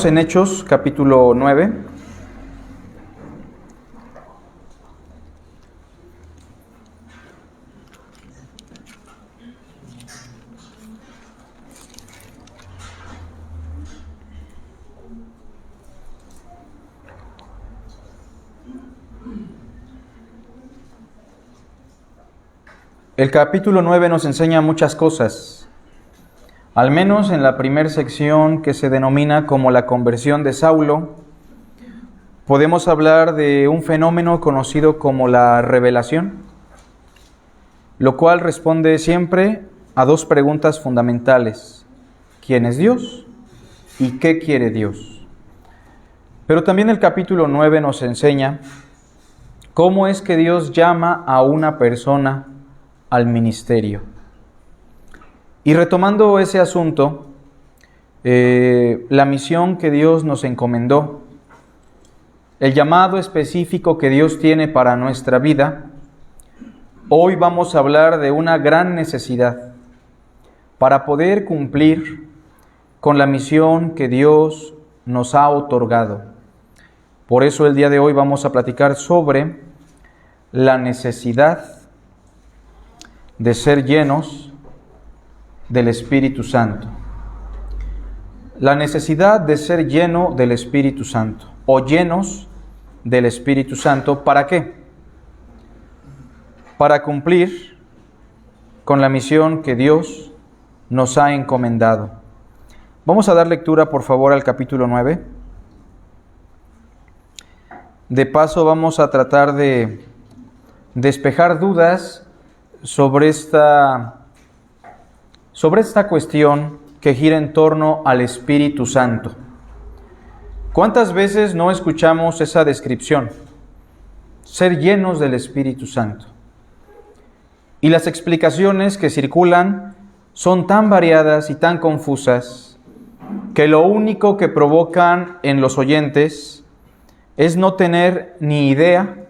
En Hechos, capítulo 9. El capítulo 9 nos enseña muchas cosas, al menos en la primera sección que se denomina como la conversión de Saulo. Podemos hablar de un fenómeno conocido como la revelación, lo cual responde siempre a dos preguntas fundamentales: ¿quién es Dios? ¿Y qué quiere Dios? Pero también el capítulo 9 nos enseña cómo es que Dios llama a una persona al ministerio. Y retomando ese asunto, la misión que Dios nos encomendó, el llamado específico que Dios tiene para nuestra vida, hoy vamos a hablar de una gran necesidad para poder cumplir con la misión que Dios nos ha otorgado. Por eso el día de hoy vamos a platicar sobre la necesidad de ser llenos del Espíritu Santo. La necesidad de ser lleno del Espíritu Santo, o llenos del Espíritu Santo. ¿Para qué? Para cumplir con la misión que Dios nos ha encomendado. Vamos a dar lectura, por favor, al capítulo 9. De paso, vamos a tratar de despejar dudas sobre esta cuestión que gira en torno al Espíritu Santo. ¿Cuántas veces no escuchamos esa descripción? Ser llenos del Espíritu Santo. Y las explicaciones que circulan son tan variadas y tan confusas que lo único que provocan en los oyentes es no tener ni idea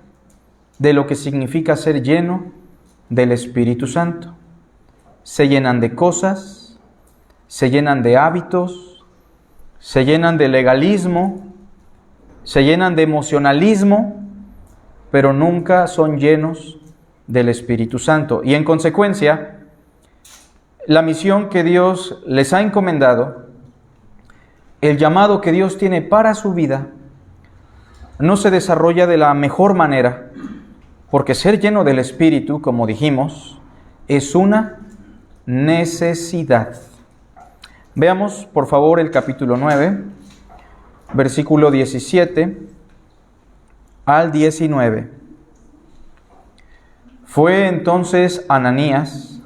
de lo que significa ser lleno del Espíritu Santo. Se llenan de cosas, se llenan de hábitos, se llenan de legalismo, se llenan de emocionalismo, pero nunca son llenos del Espíritu Santo. Y en consecuencia, la misión que Dios les ha encomendado, el llamado que Dios tiene para su vida, no se desarrolla de la mejor manera, porque ser lleno del Espíritu, como dijimos, es una necesidad. Veamos, por favor, el capítulo 9, versículo 17 al 19. Fue entonces Ananías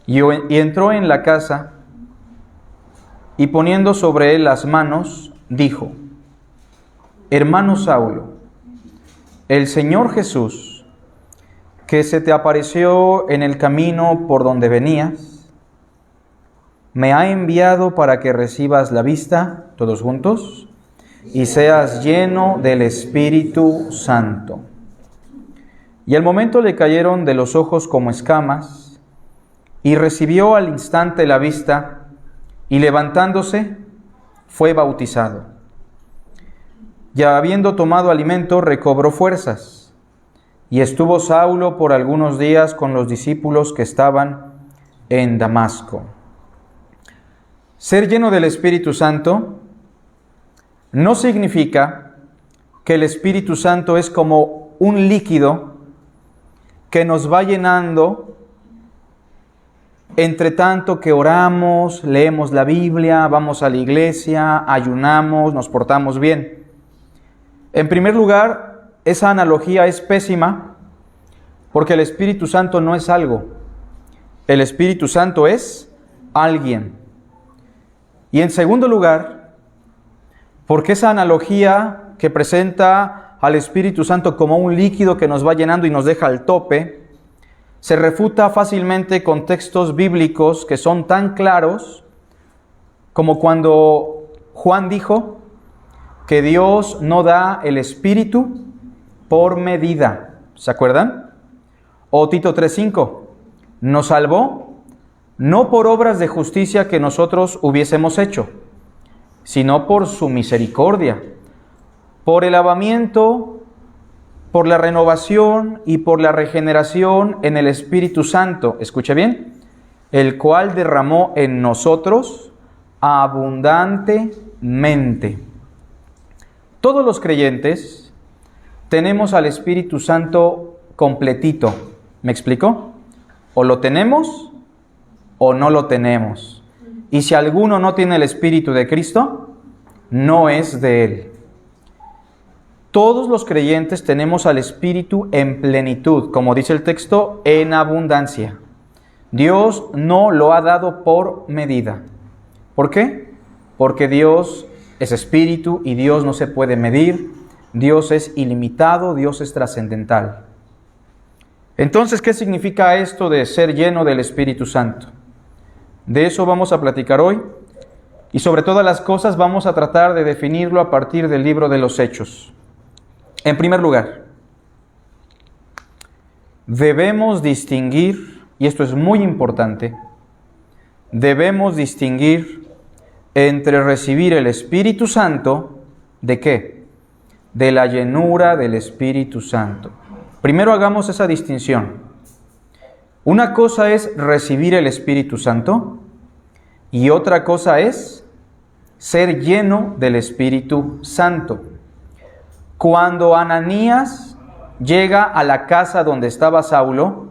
y entró en la casa, y poniendo sobre él las manos, dijo: Hermano Saulo, el Señor Jesús, que se te apareció en el camino por donde venías, me ha enviado para que recibas la vista, todos juntos, y seas lleno del Espíritu Santo. Y al momento le cayeron de los ojos como escamas, y recibió al instante la vista, y levantándose, fue bautizado. Ya habiendo tomado alimento, recobró fuerzas, y estuvo Saulo por algunos días con los discípulos que estaban en Damasco. Ser lleno del Espíritu Santo no significa que el Espíritu Santo es como un líquido que nos va llenando entre tanto que oramos, leemos la Biblia, vamos a la iglesia, ayunamos, nos portamos bien. En primer lugar, esa analogía es pésima, porque el Espíritu Santo no es algo. El Espíritu Santo es alguien. Y en segundo lugar, porque esa analogía que presenta al Espíritu Santo como un líquido que nos va llenando y nos deja al tope, se refuta fácilmente con textos bíblicos que son tan claros como cuando Juan dijo que Dios no da el Espíritu por medida. ¿Se acuerdan? O Tito 3:5, nos salvó no por obras de justicia que nosotros hubiésemos hecho, sino por su misericordia, por el lavamiento, por la renovación y por la regeneración en el Espíritu Santo. Escuche bien, el cual derramó en nosotros abundantemente. Todos los creyentes tenemos al Espíritu Santo completito. ¿Me explico? O lo tenemos o no lo tenemos. Y si alguno no tiene el Espíritu de Cristo, no es de Él. Todos los creyentes tenemos al Espíritu en plenitud, como dice el texto, en abundancia. Dios no lo ha dado por medida. ¿Por qué? Porque Dios es Espíritu y Dios no se puede medir. Dios es ilimitado, Dios es trascendental. Entonces, ¿qué significa esto de ser lleno del Espíritu Santo? De eso vamos a platicar hoy y sobre todas las cosas vamos a tratar de definirlo a partir del libro de los Hechos. En primer lugar, debemos distinguir, y esto es muy importante, debemos distinguir entre recibir el Espíritu Santo, ¿de qué? De la llenura del Espíritu Santo. Primero hagamos esa distinción. Una cosa es recibir el Espíritu Santo y otra cosa es ser lleno del Espíritu Santo. Cuando Ananías llega a la casa donde estaba Saulo,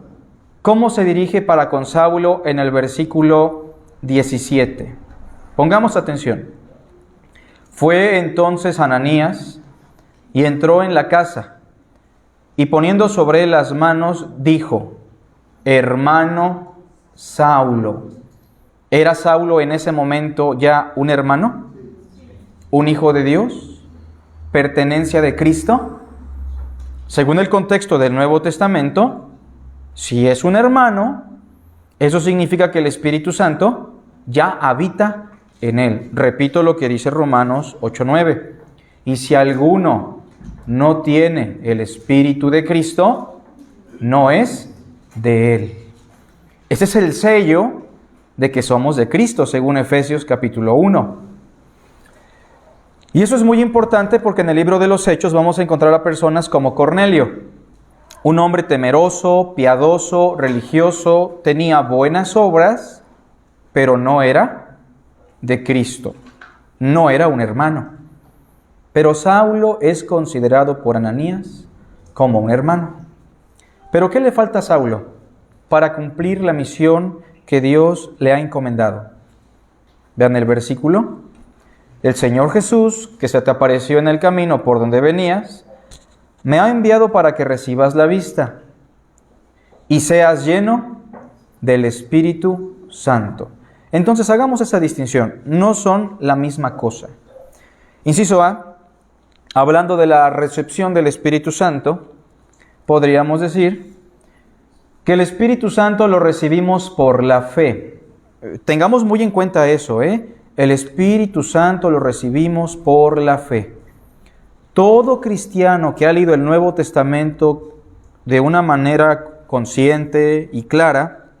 ¿cómo se dirige para con Saulo en el versículo 17? Pongamos atención. Fue entonces Ananías y entró en la casa y poniendo sobre él las manos dijo: hermano Saulo. ¿Era Saulo en ese momento ya un hermano? ¿Un hijo de Dios? ¿Pertenencia de Cristo? Según el contexto del Nuevo Testamento, si es un hermano, eso significa que el Espíritu Santo ya habita en él. Repito lo que dice Romanos 8:9. Y si alguno no tiene el Espíritu de Cristo, no es de Él. Ese es el sello de que somos de Cristo, según Efesios capítulo 1. Y eso es muy importante porque en el libro de los Hechos vamos a encontrar a personas como Cornelio, un hombre temeroso, piadoso, religioso, tenía buenas obras, pero no era de Cristo, no era un hermano. Pero Saulo es considerado por Ananías como un hermano. ¿Pero qué le falta a Saulo para cumplir la misión que Dios le ha encomendado? Vean el versículo. El Señor Jesús, que se te apareció en el camino por donde venías, me ha enviado para que recibas la vista y seas lleno del Espíritu Santo. Entonces hagamos esa distinción. No son la misma cosa. Inciso A, hablando de la recepción del Espíritu Santo, podríamos decir que el Espíritu Santo lo recibimos por la fe. Tengamos muy en cuenta eso, El Espíritu Santo lo recibimos por la fe. Todo cristiano que ha leído el Nuevo Testamento de una manera consciente y clara,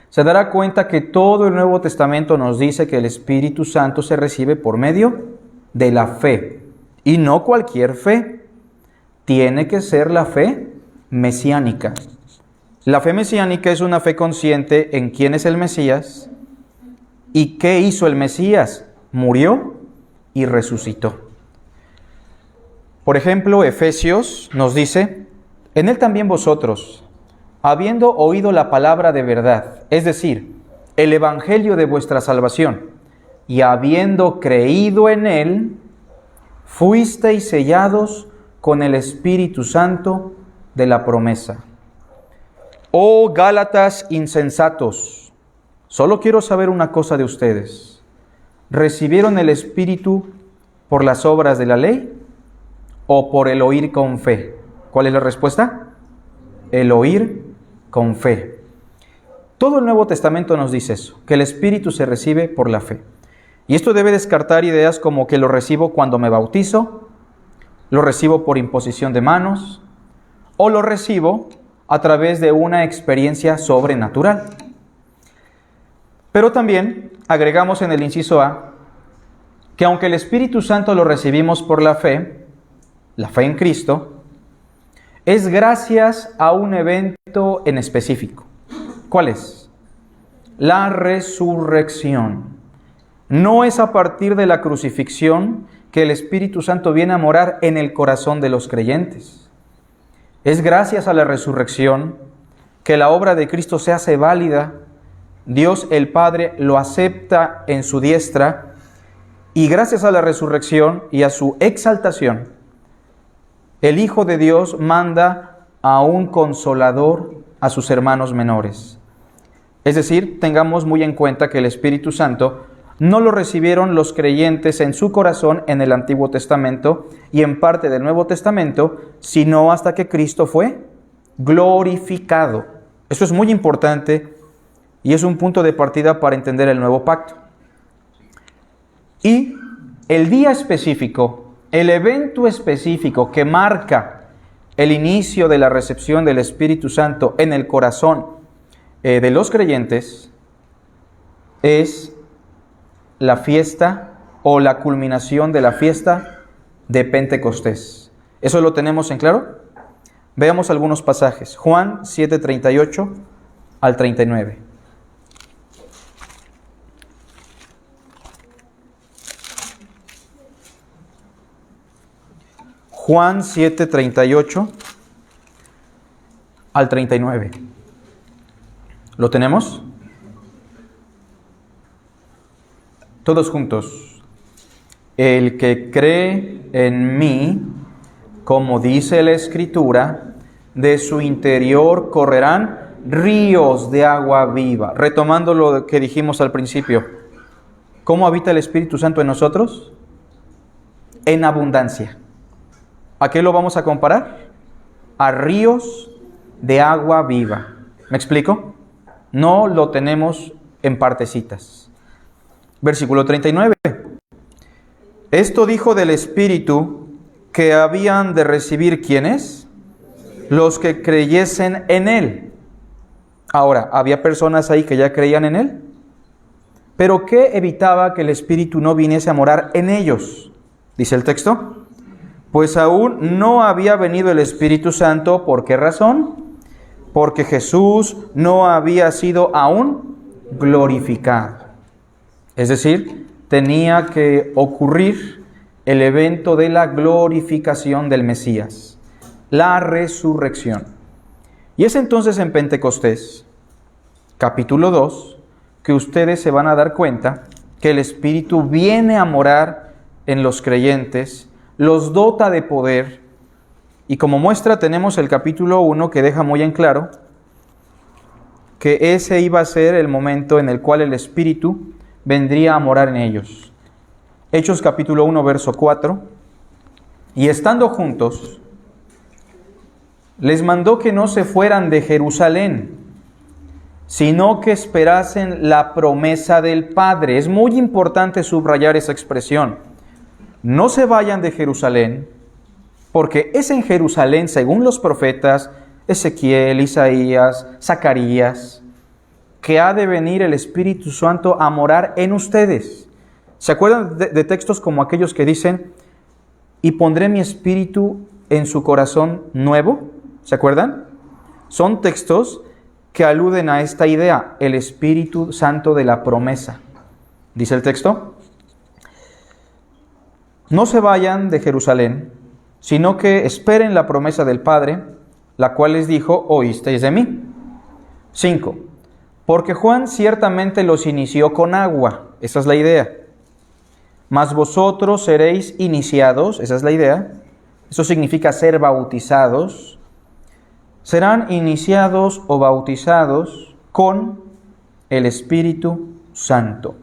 se dará cuenta que todo el Nuevo Testamento nos dice que el Espíritu Santo se recibe por medio de la fe. Y no cualquier fe. Tiene que ser la fe mesiánica. La fe mesiánica es una fe consciente en quién es el Mesías y qué hizo el Mesías. Murió y resucitó. Por ejemplo, Efesios nos dice: en él también vosotros, habiendo oído la palabra de verdad, es decir, el evangelio de vuestra salvación, y habiendo creído en él, fuisteis sellados con el Espíritu Santo de la promesa. Oh Gálatas insensatos, solo quiero saber una cosa de ustedes. ¿Recibieron el Espíritu por las obras de la ley o por el oír con fe? ¿Cuál es la respuesta? El oír con fe. Todo el Nuevo Testamento nos dice eso, que el Espíritu se recibe por la fe. Y esto debe descartar ideas como que lo recibo cuando me bautizo, lo recibo por imposición de manos, o lo recibo a través de una experiencia sobrenatural. Pero también agregamos en el inciso A que aunque el Espíritu Santo lo recibimos por la fe en Cristo, es gracias a un evento en específico. ¿Cuál es? La resurrección. No es a partir de la crucifixión que el Espíritu Santo viene a morar en el corazón de los creyentes. Es gracias a la resurrección que la obra de Cristo se hace válida. Dios el Padre lo acepta en su diestra y gracias a la resurrección y a su exaltación, el Hijo de Dios manda a un consolador a sus hermanos menores. Es decir, tengamos muy en cuenta que el Espíritu Santo no lo recibieron los creyentes en su corazón en el Antiguo Testamento y en parte del Nuevo Testamento, sino hasta que Cristo fue glorificado. Eso es muy importante y es un punto de partida para entender el nuevo pacto. Y el día específico, el evento específico que marca el inicio de la recepción del Espíritu Santo en el corazón de los creyentes es la fiesta o la culminación de la fiesta de Pentecostés. ¿Eso lo tenemos en claro? Veamos algunos pasajes. Juan 7:38 al 39. Juan 7:38 al 39. ¿Lo tenemos? Todos juntos. El que cree en mí, como dice la Escritura, de su interior correrán ríos de agua viva. Retomando lo que dijimos al principio, ¿cómo habita el Espíritu Santo en nosotros? En abundancia. ¿A qué lo vamos a comparar? A ríos de agua viva. ¿Me explico? No lo tenemos en partecitas. Versículo 39. Esto dijo del Espíritu que habían de recibir, ¿quiénes? Los que creyesen en Él. Ahora, ¿había personas ahí que ya creían en Él? ¿Pero qué evitaba que el Espíritu no viniese a morar en ellos? Dice el texto. Pues aún no había venido el Espíritu Santo. ¿Por qué razón? Porque Jesús no había sido aún glorificado. Es decir, tenía que ocurrir el evento de la glorificación del Mesías, la resurrección. Y es entonces en Pentecostés, capítulo 2, que ustedes se van a dar cuenta que el Espíritu viene a morar en los creyentes, los dota de poder, y como muestra tenemos el capítulo 1 que deja muy en claro que ese iba a ser el momento en el cual el Espíritu vendría a morar en ellos. Hechos capítulo 1, verso 4. Y estando juntos, les mandó que no se fueran de Jerusalén, sino que esperasen la promesa del Padre. Es muy importante subrayar esa expresión. No se vayan de Jerusalén, porque es en Jerusalén, según los profetas Ezequiel, Isaías, Zacarías, que ha de venir el Espíritu Santo a morar en ustedes. ¿Se acuerdan de textos como aquellos que dicen, y pondré mi espíritu en su corazón nuevo? ¿Se acuerdan? Son textos que aluden a esta idea, el Espíritu Santo de la promesa. Dice el texto, no se vayan de Jerusalén, sino que esperen la promesa del Padre, la cual les dijo, oísteis de mí. 5. Porque Juan ciertamente los inició con agua, esa es la idea. Mas vosotros seréis iniciados, esa es la idea. Eso significa ser bautizados. Serán iniciados o bautizados con el Espíritu Santo.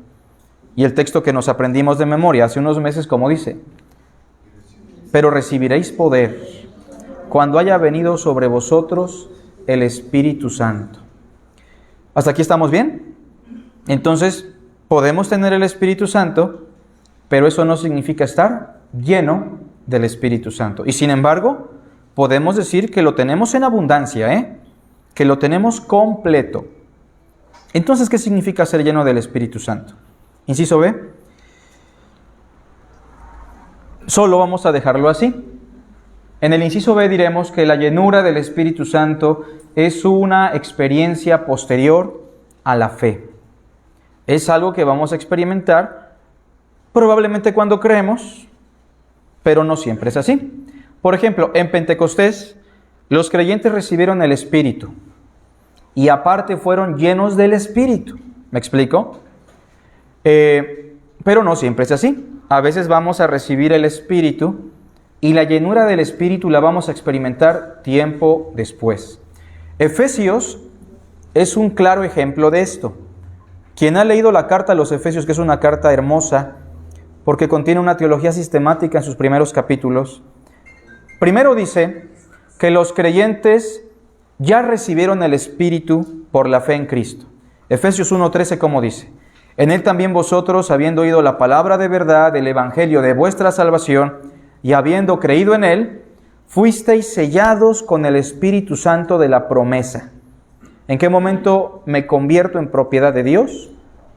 Y el texto que nos aprendimos de memoria hace unos meses, como dice, pero recibiréis poder cuando haya venido sobre vosotros el Espíritu Santo. ¿Hasta aquí estamos bien? Entonces, podemos tener el Espíritu Santo, pero eso no significa estar lleno del Espíritu Santo. Y sin embargo, podemos decir que lo tenemos en abundancia, que lo tenemos completo. Entonces, ¿qué significa ser lleno del Espíritu Santo? Inciso B. solo vamos a dejarlo así. En el inciso B diremos que la llenura del Espíritu Santo es una experiencia posterior a la fe. Es algo que vamos a experimentar probablemente cuando creemos, pero no siempre es así. Por ejemplo, en Pentecostés, los creyentes recibieron el Espíritu y aparte fueron llenos del Espíritu. ¿Me explico? Pero no siempre es así. A veces vamos a recibir el Espíritu y la llenura del Espíritu la vamos a experimentar tiempo después. Efesios es un claro ejemplo de esto. Quien ha leído la carta a los Efesios, que es una carta hermosa, porque contiene una teología sistemática en sus primeros capítulos, primero dice que los creyentes ya recibieron el Espíritu por la fe en Cristo. Efesios 1:13, ¿cómo dice? En Él también vosotros, habiendo oído la palabra de verdad, del Evangelio de vuestra salvación, y habiendo creído en Él, fuisteis sellados con el Espíritu Santo de la promesa. ¿En qué momento me convierto en propiedad de Dios?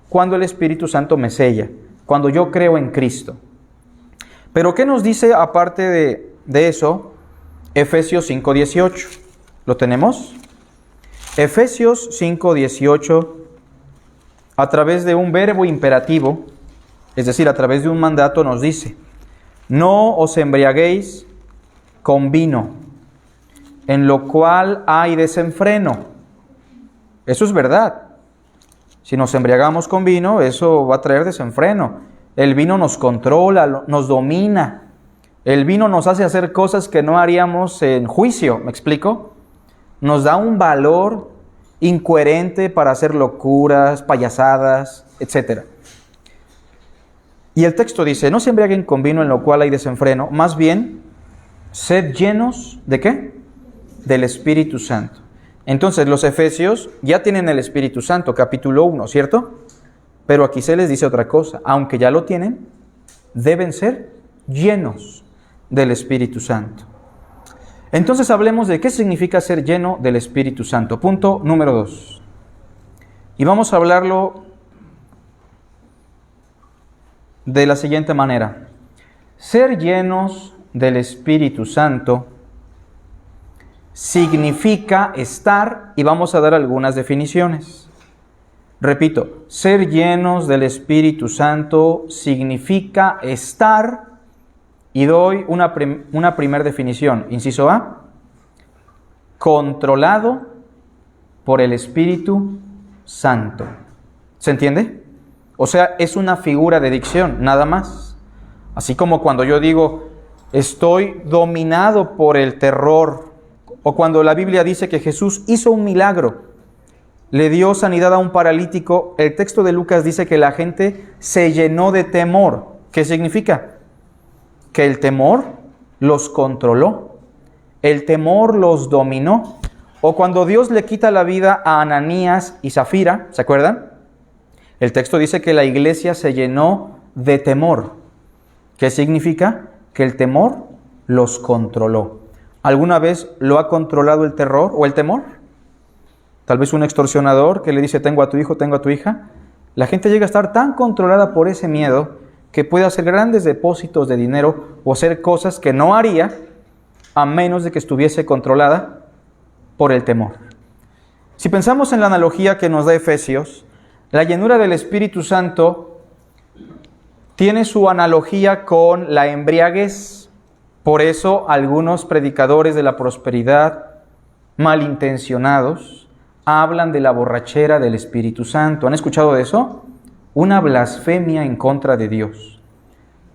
Cuando el Espíritu Santo me sella, cuando yo creo en Cristo. Pero ¿qué nos dice aparte de eso? Efesios 5:18. ¿Lo tenemos? Efesios 5:18, a través de un verbo imperativo, es decir, a través de un mandato, nos dice: no os embriaguéis con vino, en lo cual hay desenfreno. Eso es verdad. Si nos embriagamos con vino, eso va a traer desenfreno. El vino nos controla, nos domina. El vino nos hace hacer cosas que no haríamos en juicio, ¿me explico? Nos da un valor incoherente para hacer locuras, payasadas, etc. Y el texto dice: no se embriaguen con vino en lo cual hay desenfreno, más bien, sed llenos, ¿de qué? Del Espíritu Santo. Entonces, los efesios ya tienen el Espíritu Santo, capítulo 1, ¿cierto? Pero aquí se les dice otra cosa: aunque ya lo tienen, deben ser llenos del Espíritu Santo. Entonces, hablemos de qué significa ser lleno del Espíritu Santo. Punto número 2. Y vamos a hablarlo de la siguiente manera. Ser llenos del Espíritu Santo significa estar, y vamos a dar algunas definiciones. Repito, ser llenos del Espíritu Santo significa estar, y doy una primera definición. Inciso A: controlado por el Espíritu Santo. ¿Se entiende? O sea, es una figura de dicción, nada más. Así como cuando yo digo, estoy dominado por el terror, o cuando la Biblia dice que Jesús hizo un milagro, le dio sanidad a un paralítico, el texto de Lucas dice que la gente se llenó de temor. ¿Qué significa? Que el temor los controló, el temor los dominó. O cuando Dios le quita la vida a Ananías y Zafira, ¿se acuerdan? El texto dice que la iglesia se llenó de temor. ¿Qué significa? Que el temor los controló. ¿Alguna vez lo ha controlado el terror o el temor? Tal vez un extorsionador que le dice: tengo a tu hijo, tengo a tu hija. La gente llega a estar tan controlada por ese miedo que puede hacer grandes depósitos de dinero o hacer cosas que no haría a menos de que estuviese controlada por el temor. Si pensamos en la analogía que nos da Efesios, la llenura del Espíritu Santo tiene su analogía con la embriaguez. Por eso algunos predicadores de la prosperidad, malintencionados, hablan de la borrachera del Espíritu Santo. ¿Han escuchado de eso? Una blasfemia en contra de Dios.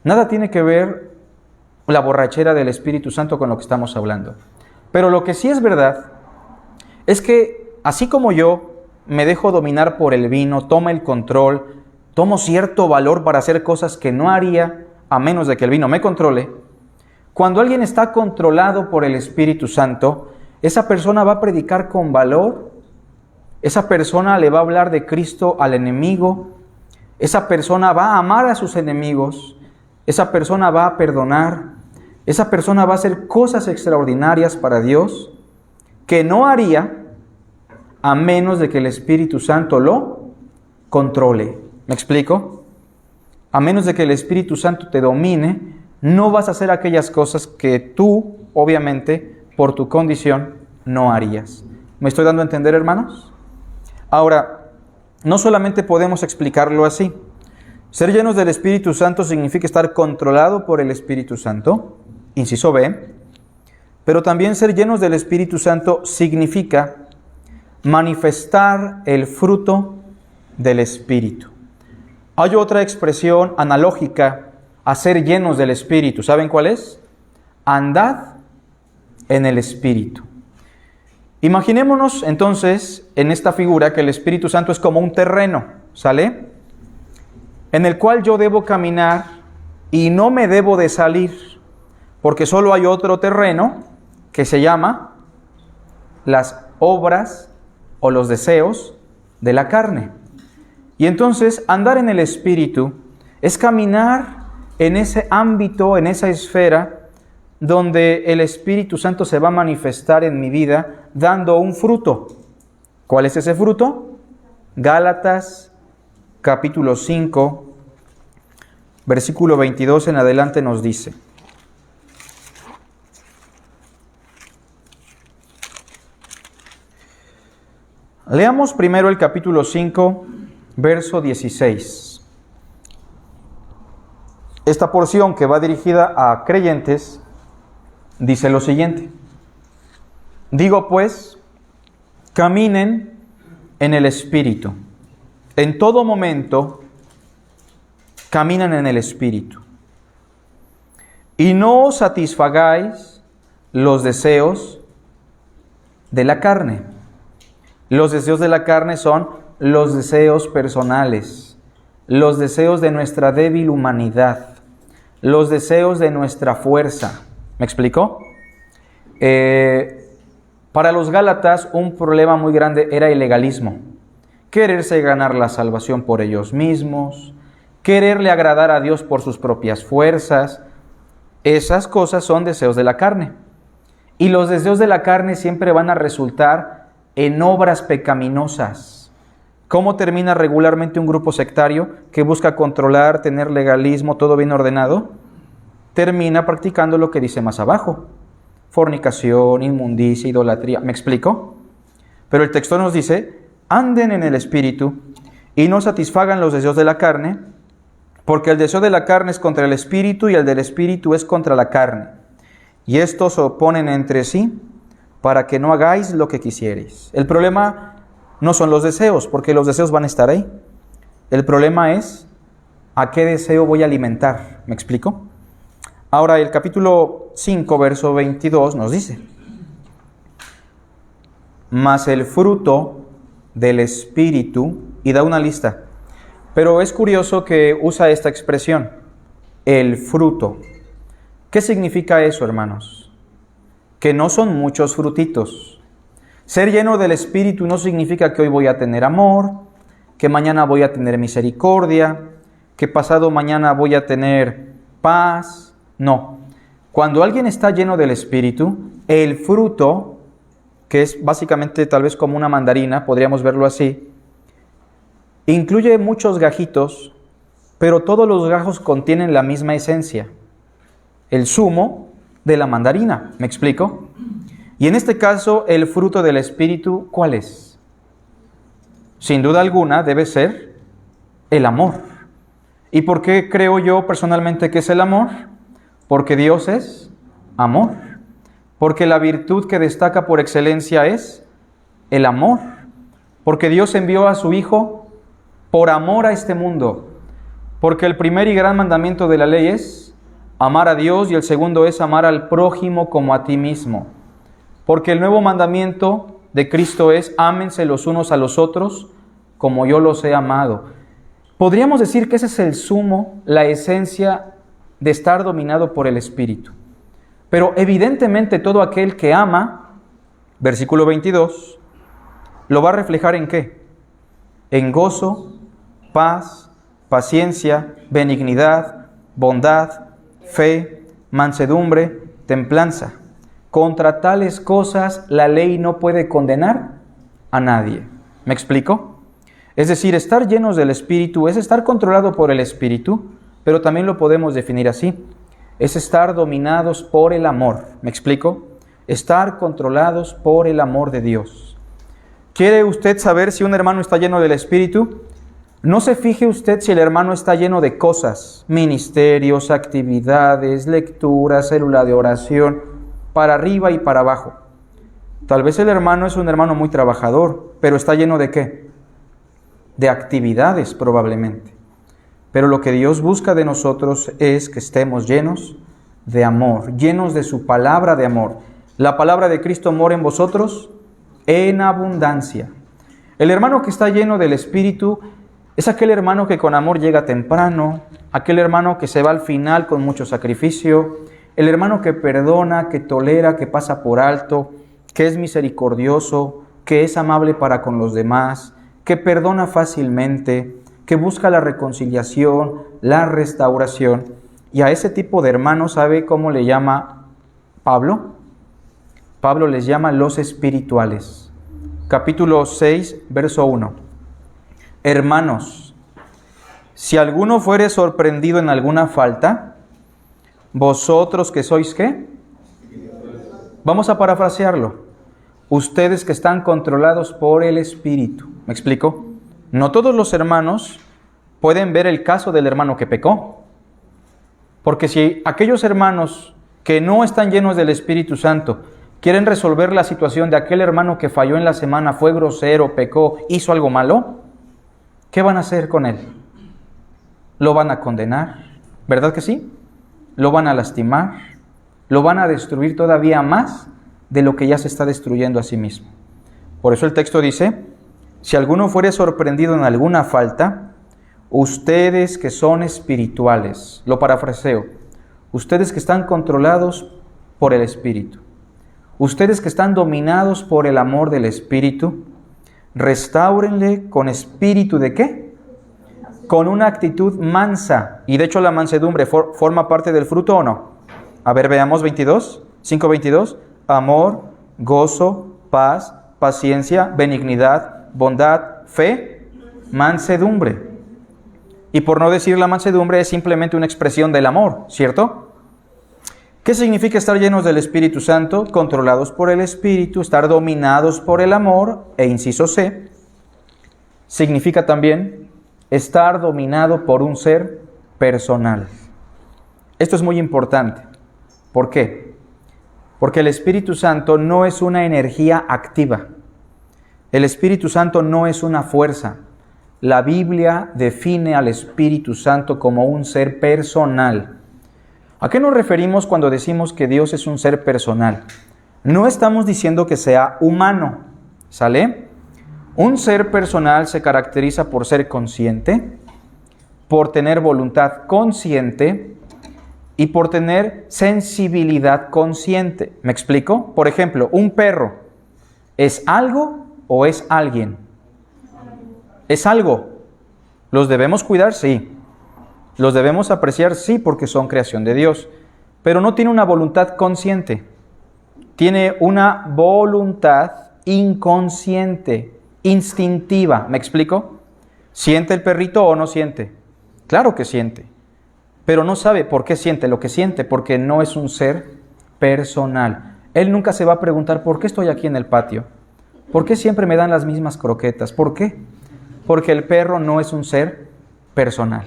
Nada tiene que ver la borrachera del Espíritu Santo con lo que estamos hablando. Pero lo que sí es verdad es que, así como yo me dejo dominar por el vino, tomo el control, tomo cierto valor para hacer cosas que no haría a menos de que el vino me controle, cuando alguien está controlado por el Espíritu Santo, esa persona va a predicar con valor, esa persona le va a hablar de Cristo al enemigo, esa persona va a amar a sus enemigos, esa persona va a perdonar, esa persona va a hacer cosas extraordinarias para Dios que no haría a menos de que el Espíritu Santo lo controle. ¿Me explico? A menos de que el Espíritu Santo te domine, no vas a hacer aquellas cosas que tú, obviamente, por tu condición, no harías. ¿Me estoy dando a entender, hermanos? Ahora, no solamente podemos explicarlo así. Ser llenos del Espíritu Santo significa estar controlado por el Espíritu Santo, inciso B, pero también ser llenos del Espíritu Santo significa manifestar el fruto del Espíritu. Hay otra expresión analógica a ser llenos del Espíritu. ¿Saben cuál es? Andad en el Espíritu. Imaginémonos entonces en esta figura que el Espíritu Santo es como un terreno, ¿sale? En el cual yo debo caminar y no me debo de salir, porque solo hay otro terreno que se llama las obras o los deseos de la carne. Y entonces andar en el Espíritu es caminar en ese ámbito, en esa esfera donde el Espíritu Santo se va a manifestar en mi vida dando un fruto. ¿Cuál es ese fruto? Gálatas capítulo 5, versículo 22 en adelante nos dice: leamos primero el capítulo 5, verso 16. Esta porción, que va dirigida a creyentes, dice lo siguiente: digo pues, caminen en el Espíritu. En todo momento, caminan en el Espíritu. Y no satisfagáis los deseos de la carne. Los deseos de la carne son los deseos personales, los deseos de nuestra débil humanidad, los deseos de nuestra fuerza. ¿Me explicó? Para los Gálatas un problema muy grande era el legalismo. Quererse ganar la salvación por ellos mismos, quererle agradar a Dios por sus propias fuerzas. Esas cosas son deseos de la carne. Y los deseos de la carne siempre van a resultar en obras pecaminosas. ¿Cómo termina regularmente un grupo sectario que busca controlar, tener legalismo, todo bien ordenado? Termina practicando lo que dice más abajo: fornicación, inmundicia, idolatría. ¿Me explico? Pero el texto nos dice: anden en el Espíritu y no satisfagan los deseos de la carne, porque el deseo de la carne es contra el Espíritu y el del Espíritu es contra la carne. Y estos se oponen entre sí para que no hagáis lo que quisierais. El problema no son los deseos, porque los deseos van a estar ahí. El problema es a qué deseo voy a alimentar. ¿Me explico? Ahora el capítulo 5, verso 22 nos dice: mas el fruto del Espíritu, y da una lista. Pero es curioso que usa esta expresión, el fruto. ¿Qué significa eso, hermanos? Que no son muchos frutitos. Ser lleno del Espíritu no significa que hoy voy a tener amor, que mañana voy a tener misericordia, que pasado mañana voy a tener paz. No. Cuando alguien está lleno del Espíritu, el fruto, que es básicamente tal vez como una mandarina, podríamos verlo así, incluye muchos gajitos, pero todos los gajos contienen la misma esencia, el zumo de la mandarina. ¿Me explico? Y en este caso, el fruto del Espíritu, ¿cuál es? Sin duda alguna debe ser el amor. ¿Y por qué creo yo personalmente que es el amor? Porque Dios es amor. Porque la virtud que destaca por excelencia es el amor. Porque Dios envió a su Hijo por amor a este mundo. Porque el primer y gran mandamiento de la ley es amar a Dios y el segundo es amar al prójimo como a ti mismo. Porque el nuevo mandamiento de Cristo es ámense los unos a los otros como yo los he amado. Podríamos decir que ese es el sumo, la esencia de estar dominado por el Espíritu. Pero evidentemente todo aquel que ama, versículo 22, lo va a reflejar ¿en qué? En gozo, paz, paciencia, benignidad, bondad, fe, mansedumbre, templanza. Contra tales cosas la ley no puede condenar a nadie. ¿Me explico? Es decir, estar llenos del Espíritu es estar controlado por el Espíritu, pero también lo podemos definir así. es estar dominados por el amor. ¿Me explico? Estar controlados por el amor de Dios. ¿Quiere usted saber si un hermano está lleno del Espíritu? No se fije usted si el hermano está lleno de cosas, ministerios, actividades, lectura, célula de oración, para arriba y para abajo. Tal vez el hermano es un hermano muy trabajador, pero está lleno ¿de qué? De actividades probablemente. Pero lo que Dios busca de nosotros es que estemos llenos de amor, llenos de su palabra de amor. La palabra de Cristo mora en vosotros en abundancia. El hermano que está lleno del Espíritu es aquel hermano que con amor llega temprano, aquel hermano que se va al final con mucho sacrificio, el hermano que perdona, que tolera, que pasa por alto, que es misericordioso, que es amable para con los demás, que perdona fácilmente, que busca la reconciliación, la restauración. Y a ese tipo de hermanos, ¿sabe cómo le llama Pablo? Pablo les llama los espirituales. Capítulo 6, verso 1. Hermanos, si alguno fuere sorprendido en alguna falta, vosotros que sois ¿qué? Vamos a parafrasearlo. Ustedes que están controlados por el Espíritu. ¿Me explico? No todos los hermanos pueden ver el caso del hermano que pecó. Porque si aquellos hermanos que no están llenos del Espíritu Santo quieren resolver la situación de aquel hermano que falló en la semana, fue grosero, pecó, hizo algo malo, ¿qué van a hacer con él? Lo van a condenar, ¿verdad que sí? Lo van a lastimar, lo van a destruir todavía más de lo que ya se está destruyendo a sí mismo. Por eso el texto dice, si alguno fuere sorprendido en alguna falta, ustedes que son espirituales, lo parafraseo, ustedes que están controlados por el Espíritu, ustedes que están dominados por el amor del Espíritu, restáurenle con espíritu ¿de qué? Con una actitud mansa. Y de hecho la mansedumbre forma parte del fruto ¿o no? A ver, veamos 5:22. Amor, gozo, paz, paciencia, benignidad, bondad, fe, mansedumbre. Y por no decir la mansedumbre es simplemente una expresión del amor, ¿cierto? ¿Qué significa estar llenos del Espíritu Santo? Controlados por el Espíritu, estar dominados por el amor, e inciso C, significa también estar dominado por un ser personal. Esto es muy importante. ¿Por qué? Porque el Espíritu Santo no es una energía activa. El Espíritu Santo no es una fuerza. La Biblia define al Espíritu Santo como un ser personal. ¿A qué nos referimos cuando decimos que Dios es un ser personal? No estamos diciendo que sea humano, ¿sale? Un ser personal se caracteriza por ser consciente, por tener voluntad consciente y por tener sensibilidad consciente. ¿Me explico? Por ejemplo, un perro, ¿es algo o es alguien? Es algo. ¿Los debemos cuidar? Sí. ¿Los debemos apreciar? Sí, porque son creación de Dios. Pero no tiene una voluntad consciente. Tiene una voluntad inconsciente, instintiva. ¿Me explico? ¿Siente el perrito o no siente? Claro que siente. Pero no sabe por qué siente lo que siente, porque no es un ser personal. Él nunca se va a preguntar, ¿por qué estoy aquí en el patio? ¿Por qué siempre me dan las mismas croquetas? ¿Por qué? Porque el perro no es un ser personal.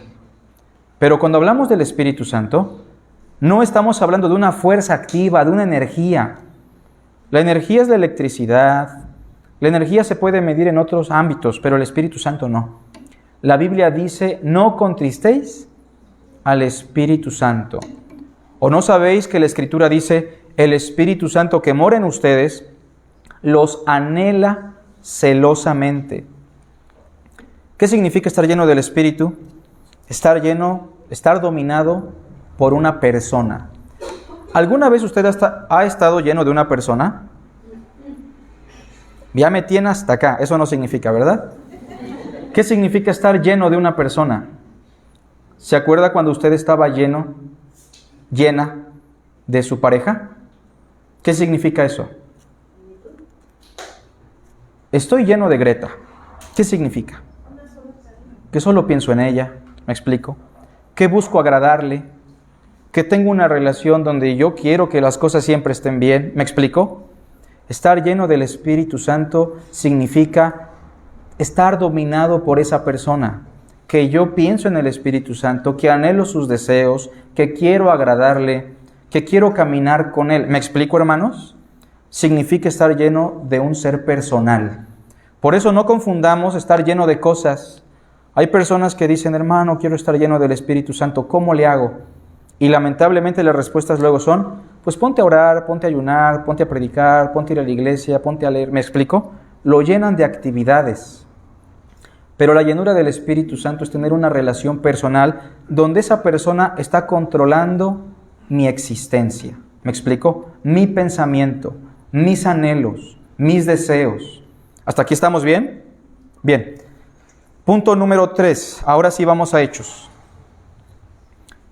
Pero cuando hablamos del Espíritu Santo, no estamos hablando de una fuerza activa, de una energía. La energía es la electricidad. La energía se puede medir en otros ámbitos, pero el Espíritu Santo no. La Biblia dice, no contristéis al Espíritu Santo. ¿O no sabéis que la Escritura dice, el Espíritu Santo que mora en ustedes, los anhela celosamente? ¿Qué significa estar lleno del Espíritu? Estar dominado por una persona. ¿Alguna vez usted ha estado lleno de una persona? Ya me tiene hasta acá. Eso no significa, ¿verdad? ¿Qué significa estar lleno de una persona? ¿Se acuerda cuando usted estaba llena de su pareja? ¿Qué significa eso? Estoy lleno de Greta. ¿Qué significa? Que solo pienso en ella. ¿Me explico? ¿Qué busco agradarle? que tengo una relación donde yo quiero que las cosas siempre estén bien. ¿Me explico? Estar lleno del Espíritu Santo significa estar dominado por esa persona, que yo pienso en el Espíritu Santo, que anhelo sus deseos, que quiero agradarle, que quiero caminar con Él. ¿Me explico, hermanos? Significa estar lleno de un ser personal. Por eso no confundamos estar lleno de cosas. Hay personas que dicen, hermano, quiero estar lleno del Espíritu Santo, ¿cómo le hago? Y lamentablemente las respuestas luego son, pues ponte a orar, ponte a ayunar, ponte a predicar, ponte a ir a la iglesia, ponte a leer. ¿Me explico? Lo llenan de actividades. Pero la llenura del Espíritu Santo es tener una relación personal donde esa persona está controlando mi existencia. ¿Me explico? Mi pensamiento, mis anhelos, mis deseos. ¿Hasta aquí estamos bien? Bien. Punto número 3. Ahora sí vamos a Hechos.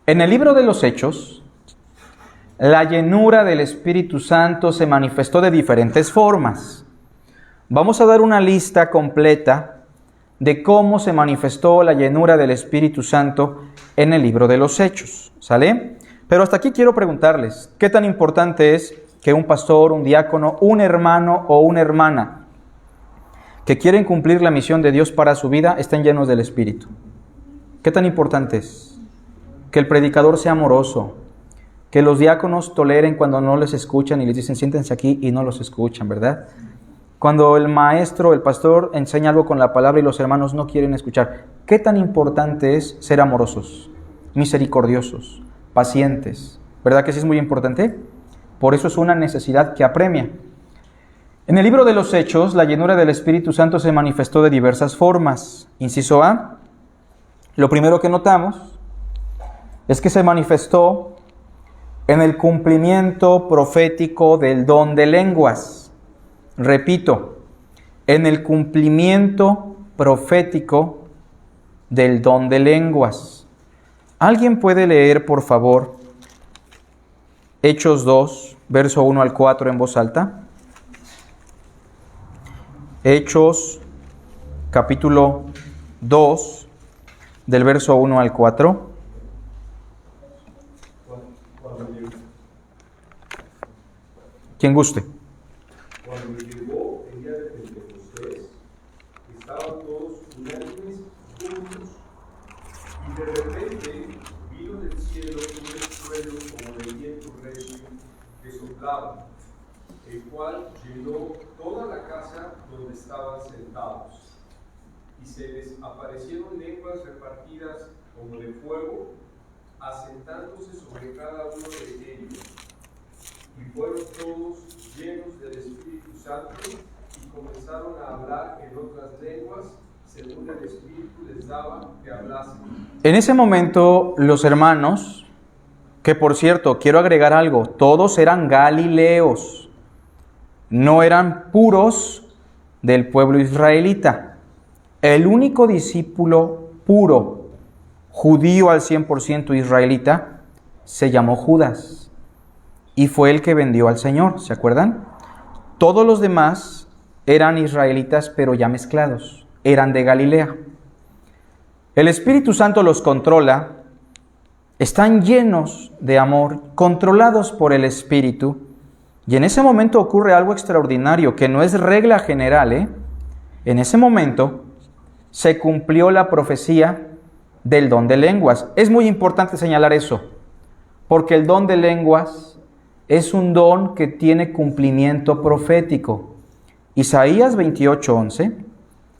En el libro de los Hechos, la llenura del Espíritu Santo se manifestó de diferentes formas. Vamos a dar una lista completa de cómo se manifestó la llenura del Espíritu Santo en el libro de los Hechos. ¿Sale? Pero hasta aquí quiero preguntarles, ¿qué tan importante es que un pastor, un diácono, un hermano o una hermana que quieren cumplir la misión de Dios para su vida estén llenos del Espíritu? ¿Qué tan importante es? Que el predicador sea amoroso, que los diáconos toleren cuando no les escuchan y les dicen siéntense aquí y no los escuchan, ¿verdad? Cuando el maestro, el pastor enseña algo con la palabra y los hermanos no quieren escuchar. ¿Qué tan importante es ser amorosos, misericordiosos, pacientes? ¿Verdad que sí es muy importante? Por eso es una necesidad que apremia. En el libro de los Hechos, la llenura del Espíritu Santo se manifestó de diversas formas. Inciso A, lo primero que notamos es que se manifestó en el cumplimiento profético del don de lenguas. Repito, en el cumplimiento profético del don de lenguas. ¿Alguien puede leer, por favor, Hechos 2, verso 1 al 4 en voz alta? Hechos, capítulo 2, del verso 1 al 4. Quien guste. Cuando llegó el día de Pentecostés, estaban todos unánimes juntos, y de repente vino del cielo un estruendo como de viento recio que soplaba, el cual llenó toda la casa donde estaban sentados, y se les aparecieron lenguas repartidas como de fuego, asentándose sobre cada uno de ellos. Y fueron todos llenos del Espíritu Santo y comenzaron a hablar en otras lenguas según el Espíritu les daba que hablasen. En ese momento los hermanos, que por cierto, quiero agregar algo, todos eran galileos, no eran puros del pueblo israelita. El único discípulo puro, judío al 100% israelita, se llamó Judas. Y fue el que vendió al Señor, ¿se acuerdan? Todos los demás eran israelitas, pero ya mezclados, eran de Galilea. El Espíritu Santo los controla, están llenos de amor, controlados por el Espíritu, y en ese momento ocurre algo extraordinario, que no es regla general, En ese momento se cumplió la profecía del don de lenguas. Es muy importante señalar eso, porque el don de lenguas es un don que tiene cumplimiento profético. Isaías 28:11,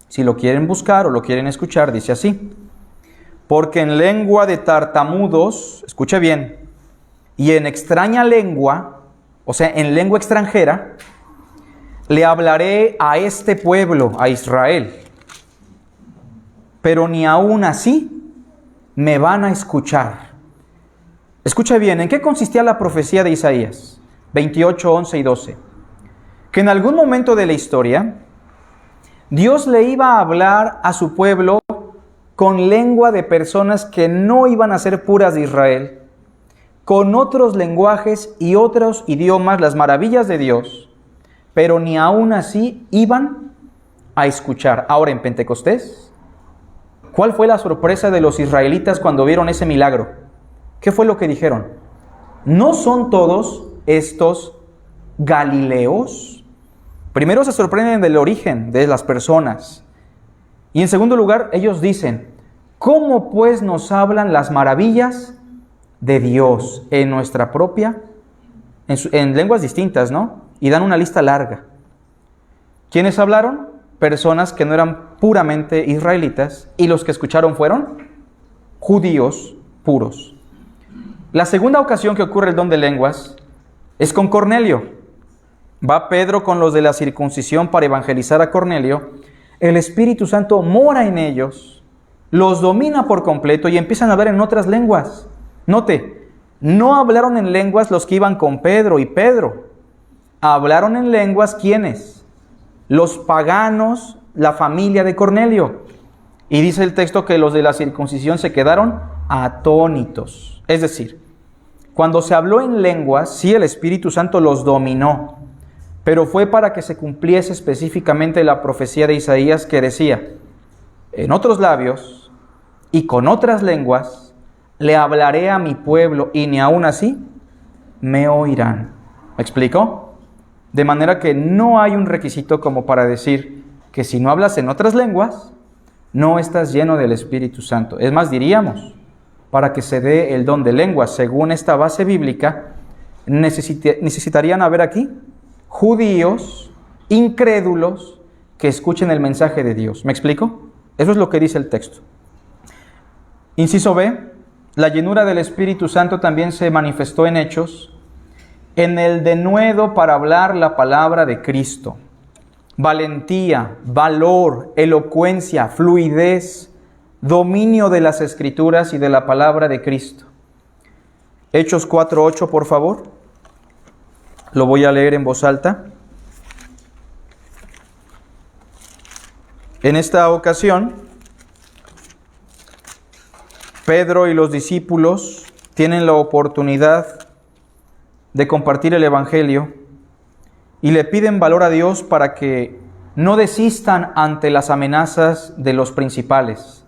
si lo quieren buscar o lo quieren escuchar, dice así: porque en lengua de tartamudos, escuche bien, y en extraña lengua, o sea, en lengua extranjera, le hablaré a este pueblo, a Israel. Pero ni aún así me van a escuchar. Escucha bien, ¿en qué consistía la profecía de Isaías 28:11 y 12? Que en algún momento de la historia, Dios le iba a hablar a su pueblo con lengua de personas que no iban a ser puras de Israel, con otros lenguajes y otros idiomas, las maravillas de Dios, pero ni aún así iban a escuchar. Ahora en Pentecostés, ¿cuál fue la sorpresa de los israelitas cuando vieron ese milagro? ¿Qué fue lo que dijeron? ¿no son todos estos galileos? Primero se sorprenden del origen de las personas. Y en segundo lugar, ellos dicen, ¿cómo pues nos hablan las maravillas de Dios en nuestra propia, en lenguas distintas, ¿no? Y dan una lista larga. ¿Quiénes hablaron? Personas que no eran puramente israelitas, y los que escucharon fueron judíos puros. La segunda ocasión que ocurre el don de lenguas es con Cornelio. Va Pedro con los de la circuncisión para evangelizar a Cornelio. El Espíritu Santo mora en ellos, los domina por completo y empiezan a hablar en otras lenguas. Note, no hablaron en lenguas los que iban con Pedro y Pedro. Hablaron en lenguas, ¿quiénes? Los paganos, la familia de Cornelio. Y dice el texto que los de la circuncisión se quedaron atónitos. Es decir, cuando se habló en lenguas, sí, el Espíritu Santo los dominó, pero fue para que se cumpliese específicamente la profecía de Isaías que decía, en otros labios y con otras lenguas le hablaré a mi pueblo y ni aun así me oirán. ¿Me explico? De manera que no hay un requisito como para decir que si no hablas en otras lenguas, no estás lleno del Espíritu Santo. Es más, diríamos, para que se dé el don de lenguas, según esta base bíblica, necesitarían haber aquí judíos incrédulos que escuchen el mensaje de Dios. ¿Me explico? Eso es lo que dice el texto. Inciso B, la llenura del Espíritu Santo también se manifestó en Hechos, en el denuedo para hablar la palabra de Cristo. Valentía, valor, elocuencia, fluidez, dominio de las Escrituras y de la palabra de Cristo. Hechos 4:8, por favor. Lo voy a leer en voz alta. En esta ocasión, Pedro y los discípulos tienen la oportunidad de compartir el Evangelio y le piden valor a Dios para que no desistan ante las amenazas de los principales.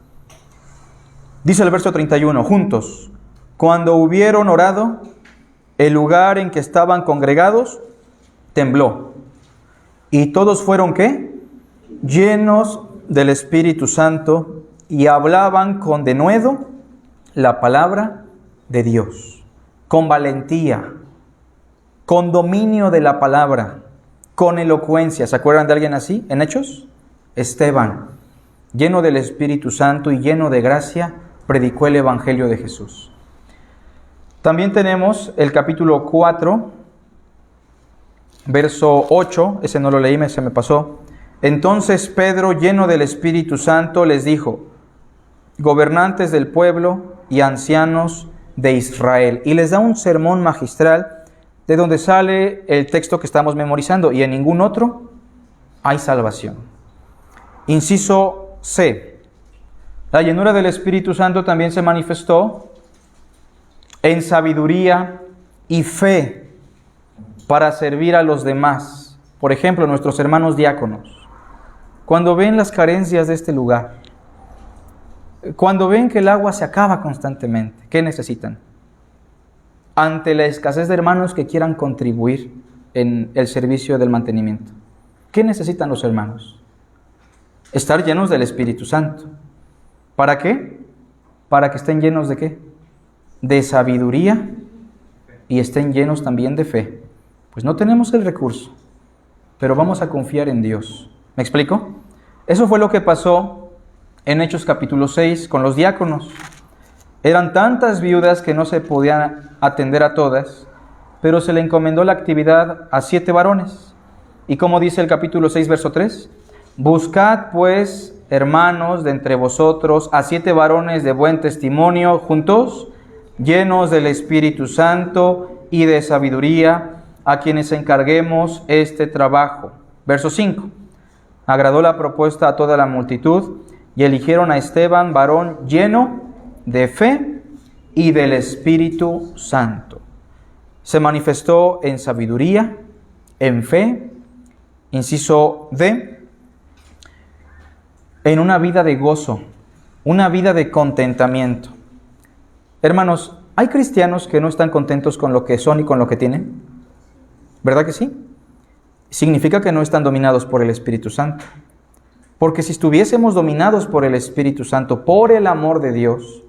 Dice el verso 31, juntos, cuando hubieron orado, el lugar en que estaban congregados tembló. Y todos fueron, ¿qué? Llenos del Espíritu Santo y hablaban con denuedo la palabra de Dios, con valentía, con dominio de la palabra, con elocuencia. ¿Se acuerdan de alguien así en Hechos? Esteban, lleno del Espíritu Santo y lleno de gracia, predicó el Evangelio de Jesús. También tenemos el capítulo 4, verso 8, ese no lo leí, se me pasó. Entonces Pedro, lleno del Espíritu Santo, les dijo, gobernantes del pueblo y ancianos de Israel. Y les da un sermón magistral de donde sale el texto que estamos memorizando, y en ningún otro hay salvación. Inciso C. La llenura del Espíritu Santo también se manifestó en sabiduría y fe para servir a los demás. Por ejemplo, nuestros hermanos diáconos, cuando ven las carencias de este lugar, cuando ven que el agua se acaba constantemente, ¿qué necesitan? Ante la escasez de hermanos que quieran contribuir en el servicio del mantenimiento, ¿qué necesitan los hermanos? Estar llenos del Espíritu Santo. ¿Para qué? Para que estén llenos de ¿qué? De sabiduría y estén llenos también de fe. Pues no tenemos el recurso, pero vamos a confiar en Dios. ¿Me explico? Eso fue lo que pasó en Hechos capítulo 6 con los diáconos. Eran tantas viudas que no se podían atender a todas, pero se le encomendó la actividad a 7 varones. Y como dice el capítulo 6, verso 3, buscad pues, hermanos, de entre vosotros, a 7 varones de buen testimonio, juntos, llenos del Espíritu Santo y de sabiduría, a quienes encarguemos este trabajo. Verso 5, agradó la propuesta a toda la multitud, y eligieron a Esteban, varón lleno de fe y del Espíritu Santo. Se manifestó en sabiduría, en fe, inciso D, en una vida de gozo, una vida de contentamiento. Hermanos, Hay cristianos que no están contentos con lo que son y con lo que tienen. ¿Verdad que sí? Significa que no están dominados por el Espíritu Santo. Porque si estuviésemos dominados por el Espíritu Santo, por el amor de Dios,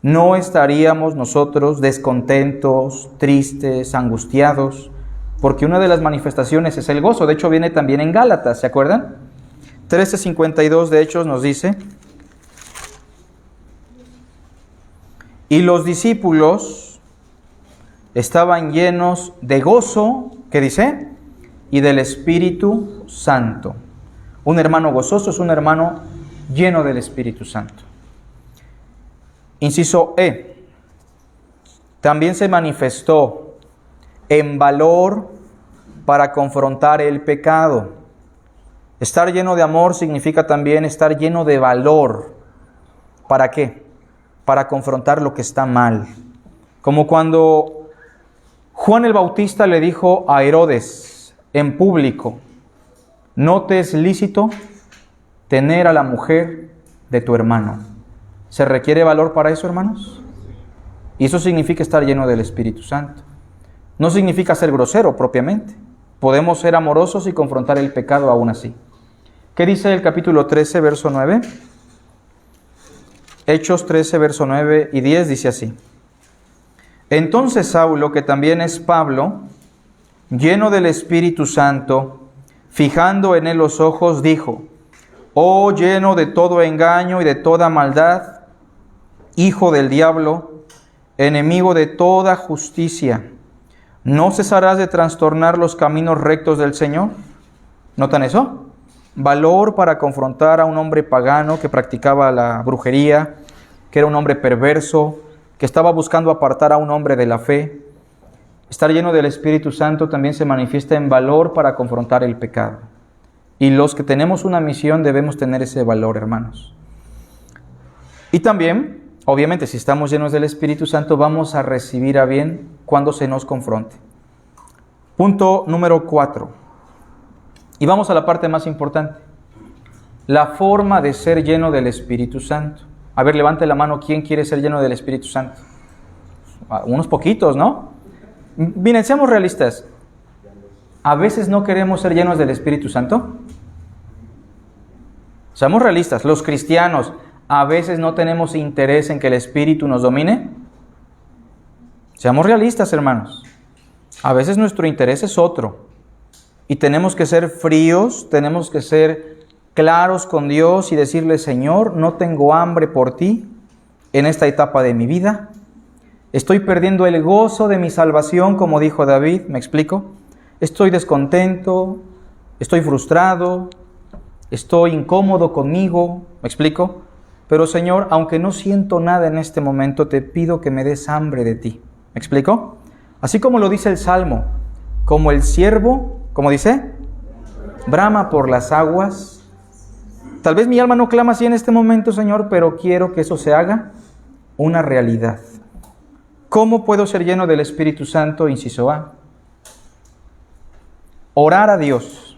no estaríamos nosotros descontentos, tristes, angustiados, porque una de las manifestaciones es el gozo. De hecho, viene también en Gálatas, ¿se acuerdan? 13:52 de Hechos nos dice: y los discípulos estaban llenos de gozo, ¿qué dice? Y del Espíritu Santo. Un hermano gozoso es un hermano lleno del Espíritu Santo. Inciso E. También se manifestó en valor para confrontar el pecado. Estar lleno de amor significa también estar lleno de valor. ¿Para qué? Para confrontar lo que está mal. Como cuando Juan el Bautista le dijo a Herodes en público: no te es lícito tener a la mujer de tu hermano. ¿Se requiere valor para eso, hermanos? Y eso significa estar lleno del Espíritu Santo. No significa ser grosero propiamente. Podemos ser amorosos y confrontar el pecado aún así. ¿Qué dice el capítulo 13, verso 9? Hechos 13, verso 9 y 10 dice así: entonces Saulo, que también es Pablo, lleno del Espíritu Santo, fijando en él los ojos, dijo: oh, lleno de todo engaño y de toda maldad, hijo del diablo, enemigo de toda justicia, ¿no cesarás de trastornar los caminos rectos del Señor? ¿Notan eso? Valor para confrontar a un hombre pagano que practicaba la brujería, que era un hombre perverso, que estaba buscando apartar a un hombre de la fe. Estar lleno del Espíritu Santo también se manifiesta en valor para confrontar el pecado. Y los que tenemos una misión debemos tener ese valor, hermanos. Y también, obviamente, si estamos llenos del Espíritu Santo, vamos a recibir a bien cuando se nos confronte. Punto número 4. Y vamos a la parte más importante. La forma de ser lleno del Espíritu Santo. A ver, levante la mano, ¿quién quiere ser lleno del Espíritu Santo? Unos poquitos, ¿no? Miren, seamos realistas. ¿A veces no queremos ser llenos del Espíritu Santo? Seamos realistas. Los cristianos, ¿a veces no tenemos interés en que el Espíritu nos domine? Seamos realistas, hermanos. A veces nuestro interés es otro. Y tenemos que ser fríos, tenemos que ser claros con Dios y decirle: Señor, no tengo hambre por ti en esta etapa de mi vida. Estoy perdiendo el gozo de mi salvación, como dijo David, ¿me explico? Estoy descontento, estoy frustrado, estoy incómodo conmigo, ¿me explico? Pero Señor, aunque no siento nada en este momento, te pido que me des hambre de ti, ¿me explico? Así como lo dice el Salmo, como el siervo, ¿cómo dice? Brama por las aguas. Tal vez mi alma no clama así en este momento, Señor, pero quiero que eso se haga una realidad. ¿Cómo puedo ser lleno del Espíritu Santo? Inciso A. Orar a Dios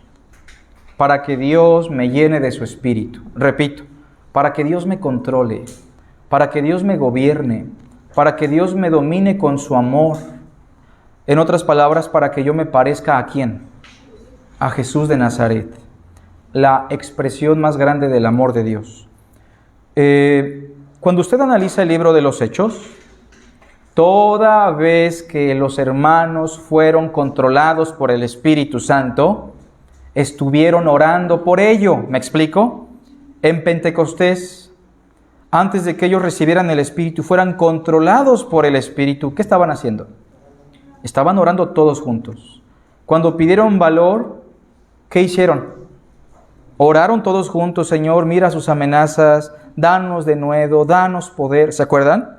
para que Dios me llene de su Espíritu. Repito, para que Dios me controle, para que Dios me gobierne, para que Dios me domine con su amor. En otras palabras, para que yo me parezca ¿a quién? A Jesús de Nazaret, la expresión más grande del amor de Dios. Cuando usted analiza el libro de los Hechos, toda vez que los hermanos fueron controlados por el Espíritu Santo, estuvieron orando por ello. ¿Me explico? En Pentecostés, antes de que ellos recibieran el Espíritu, fueran controlados por el Espíritu, ¿qué estaban haciendo? Estaban orando todos juntos. Cuando pidieron valor, ¿qué hicieron? Oraron todos juntos: Señor, mira sus amenazas, danos denuedo, danos poder. ¿Se acuerdan?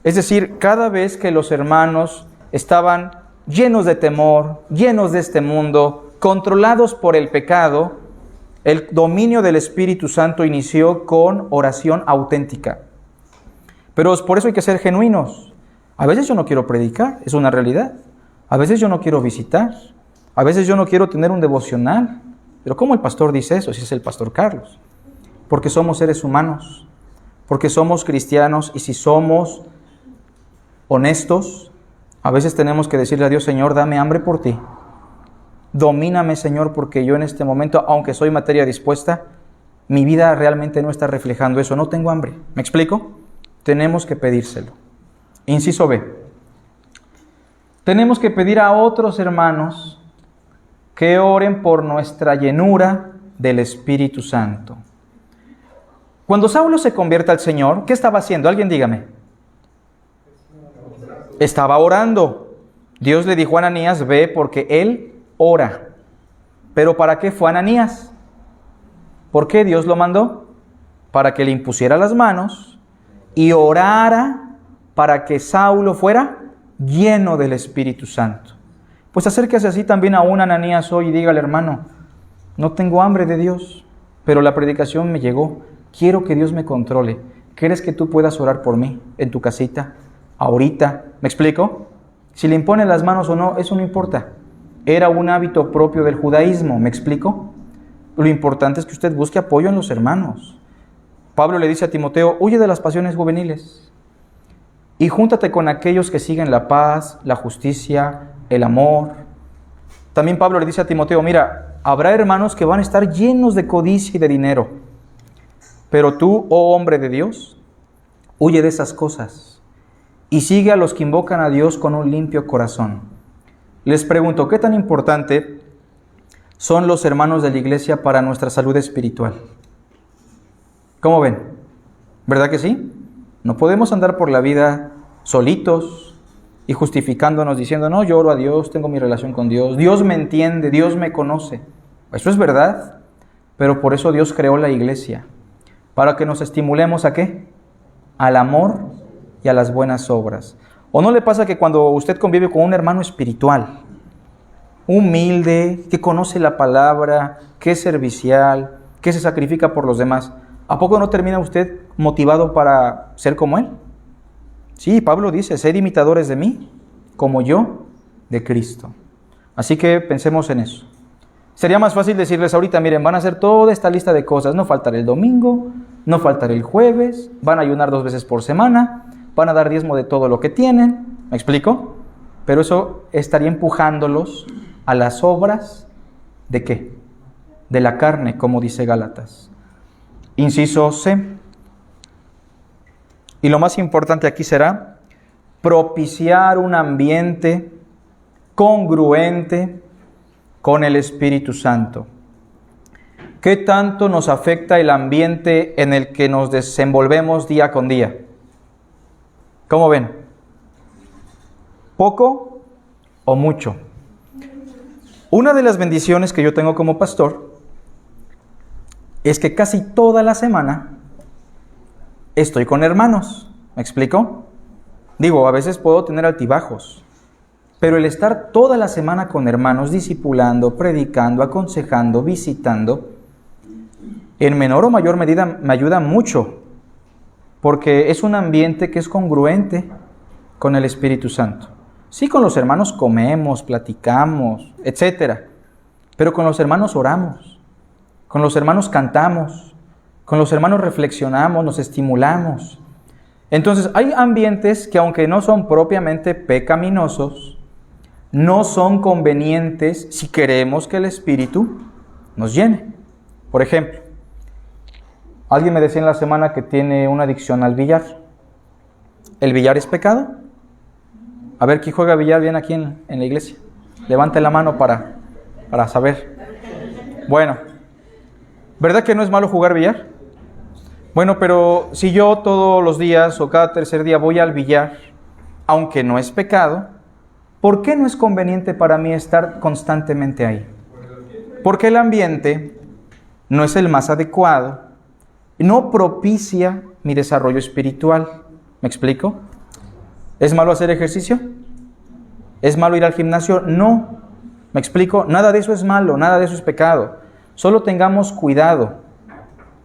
Es decir, cada vez que los hermanos estaban llenos de temor, llenos de este mundo, controlados por el pecado, el dominio del Espíritu Santo inició con oración auténtica. Pero por eso hay que ser genuinos. A veces yo no quiero predicar, es una realidad. A veces yo no quiero visitar. A veces yo no quiero tener un devocional. Pero ¿cómo el pastor dice eso si es el pastor Carlos? Porque somos seres humanos, porque somos cristianos, y si somos honestos. A veces tenemos que decirle a Dios, Señor, dame hambre por ti. Domíname, Señor, porque yo en este momento, aunque soy materia dispuesta, mi vida realmente no está reflejando eso. No tengo hambre. ¿Me explico? Tenemos que pedírselo. Inciso B. Tenemos que pedir a otros hermanos que oren por nuestra llenura del Espíritu Santo. Cuando Saulo se convierte al Señor, ¿qué estaba haciendo? Alguien dígame. Estaba orando. Dios le dijo a Ananías, ve porque él ora. ¿Pero para qué fue Ananías? ¿Por qué Dios lo mandó? Para que le impusiera las manos y orara para que Saulo fuera lleno del Espíritu Santo. Pues acérquese así también a un Ananías hoy y dígale, hermano, no tengo hambre de Dios, pero la predicación me llegó. Quiero que Dios me controle. ¿Quieres que tú puedas orar por mí en tu casita? Ahorita. ¿Me explico? Si le imponen las manos o no, eso no importa. Era un hábito propio del judaísmo. ¿Me explico? Lo importante es que usted busque apoyo en los hermanos. Pablo le dice a Timoteo, huye de las pasiones juveniles y júntate con aquellos que siguen la paz, la justicia, el amor. También Pablo le dice a Timoteo, mira, habrá hermanos que van a estar llenos de codicia y de dinero, pero tú, oh hombre de Dios, huye de esas cosas y sigue a los que invocan a Dios con un limpio corazón. Les pregunto, ¿qué tan importante son los hermanos de la iglesia para nuestra salud espiritual? ¿Cómo ven? ¿Verdad que sí? No podemos andar por la vida solitos y justificándonos diciendo, no, yo oro a Dios, tengo mi relación con Dios, Dios me entiende, Dios me conoce. Eso es verdad, pero por eso Dios creó la iglesia, para que nos estimulemos ¿a qué? Al amor y a las buenas obras. ¿O no le pasa que cuando usted convive con un hermano espiritual, humilde, que conoce la palabra, que es servicial, que se sacrifica por los demás, ¿a poco no termina usted motivado para ser como él? Sí, Pablo dice, sed imitadores de mí, como yo de Cristo. Así que pensemos en eso. Sería más fácil decirles ahorita, miren, van a hacer toda esta lista de cosas, no faltará el domingo, no faltará el jueves, van a ayunar 2 veces por semana, van a dar diezmo de todo lo que tienen, ¿me explico? Pero eso estaría empujándolos a las obras ¿de qué? De la carne, como dice Gálatas. Inciso C. Y lo más importante aquí será propiciar un ambiente congruente con el Espíritu Santo. ¿Qué tanto nos afecta el ambiente en el que nos desenvolvemos día con día? ¿Cómo ven? ¿Poco o mucho? Una de las bendiciones que yo tengo como pastor es que casi toda la semana estoy con hermanos. ¿Me explico? Digo, a veces puedo tener altibajos, pero el estar toda la semana con hermanos, discipulando, predicando, aconsejando, visitando, en menor o mayor medida me ayuda mucho, porque es un ambiente que es congruente con el Espíritu Santo. Sí, con los hermanos comemos, platicamos, etc. Pero con los hermanos oramos, con los hermanos cantamos, con los hermanos reflexionamos, nos estimulamos. Entonces, hay ambientes que aunque no son propiamente pecaminosos, no son convenientes si queremos que el Espíritu nos llene. Por ejemplo, alguien me decía en la semana que tiene una adicción al billar. ¿El billar es pecado? A ver, ¿quién juega billar bien aquí en la iglesia? Levante la mano para saber. Bueno, ¿verdad que no es malo jugar billar? Bueno, pero si yo todos los días o cada tercer día voy al billar, aunque no es pecado, ¿por qué no es conveniente para mí estar constantemente ahí? Porque el ambiente no es el más adecuado, no propicia mi desarrollo espiritual. ¿Me explico? ¿Es malo hacer ejercicio? ¿Es malo ir al gimnasio? No. ¿Me explico? Nada de eso es malo, nada de eso es pecado. Solo tengamos cuidado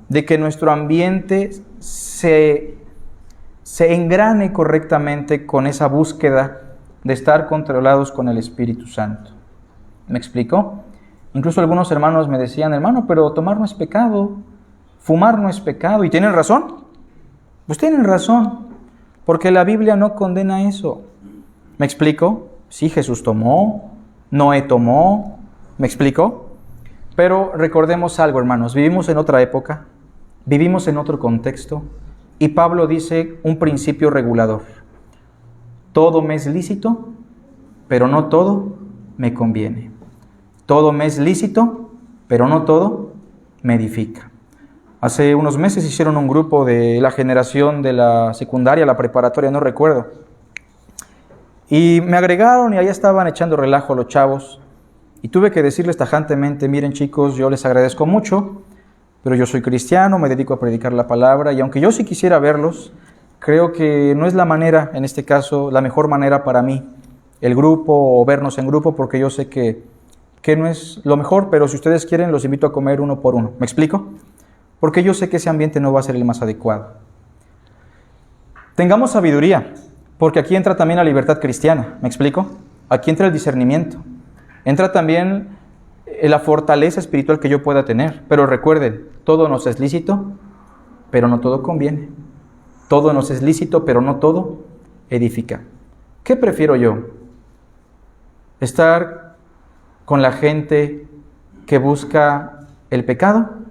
de que nuestro ambiente se engrane correctamente con esa búsqueda de estar controlados con el Espíritu Santo. ¿Me explico? Incluso algunos hermanos me decían, hermano, pero tomar no es pecado, fumar no es pecado. ¿Y tienen razón? Pues tienen razón. Porque la Biblia no condena eso. ¿Me explico? Sí, Jesús tomó, Noé tomó, ¿me explico? Pero recordemos algo, hermanos, vivimos en otra época, vivimos en otro contexto, y Pablo dice un principio regulador. Todo me es lícito, pero no todo me conviene. Todo me es lícito, pero no todo me edifica. Hace unos meses hicieron un grupo de la generación de la secundaria, la preparatoria, no recuerdo. Y me agregaron y ahí estaban echando relajo a los chavos. Y tuve que decirles tajantemente, miren chicos, yo les agradezco mucho, pero yo soy cristiano, me dedico a predicar la palabra, y aunque yo sí quisiera verlos, creo que no es la manera, en este caso, la mejor manera para mí, el grupo o vernos en grupo, porque yo sé que no es lo mejor, pero si ustedes quieren, los invito a comer uno por uno. ¿Me explico? Porque yo sé que ese ambiente no va a ser el más adecuado. Tengamos sabiduría, porque aquí entra también la libertad cristiana. ¿Me explico? Aquí entra el discernimiento. Entra también la fortaleza espiritual que yo pueda tener. Pero recuerden, todo nos es lícito, pero no todo conviene. Todo nos es lícito, pero no todo edifica. ¿Qué prefiero yo? ¿Estar con la gente que busca el pecado?